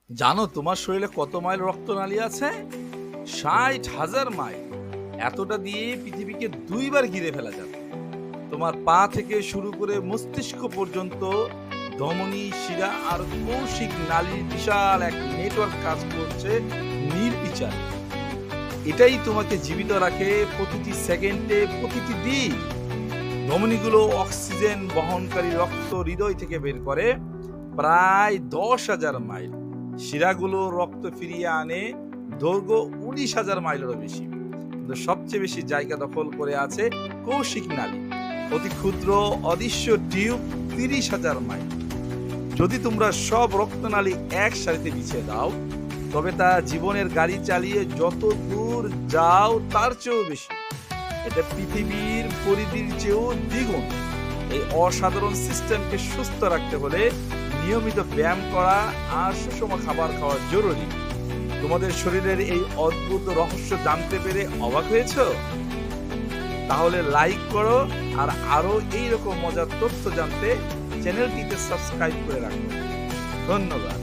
জানো তোমার শরীরে কত মাইল রক্তনালী আছে? 60,000 মাইল। এতটা দিয়ে পৃথিবীকে ২ বার ঘিরে ফেলা যাবে। তোমার পা থেকে শুরু করে মস্তিষ্ক পর্যন্ত ধমনী, শিরা আর কৌশিক নালীর বিশাল এক নেটওয়ার্ক কাজ করছে নির্বিচারে। এটাই তোমাকে জীবিত রাখে প্রতিটি সেকেন্ডে, প্রতিটি দিন। ধমনীগুলো অক্সিজেন বহনকারী রক্ত হৃদয় থেকে বের করে প্রায় 10,000 মাইল। শিরাগুলো রক্ত ফিরিয়ে আনে দৈর্ঘ্য 19,000 মাইলেরও বেশি। কিন্তু সবচেয়ে বেশি জায়গা দখল করে আছে কৌশিক নালী, অতি ক্ষুদ্র অদৃশ্য টিউব, 30,000 মাইল। যদি তোমরা সব রক্তনালী এক সারিতে বিছিয়ে দাও, তবে তা জীবনের গাড়ি চালিয়ে যত দূর যাও তার চেয়েও বেশি। এটা পৃথিবীর পরিধির চেয়েও দ্বিগুণ। এই অসাধারণ সিস্টেমকে সুস্থ রাখতে হলে নিয়মিত ব্যায়াম করা আর সুষম খাবার খাওয়া জরুরি। তোমাদের শরীরের এই অদ্ভুত রহস্য জানতে পেরে অবাক হয়েছো? তাহলে লাইক করো, আর আরো এইরকম মজার তথ্য জানতে চ্যানেলটিতে সাবস্ক্রাইব করে রাখো। ধন্যবাদ।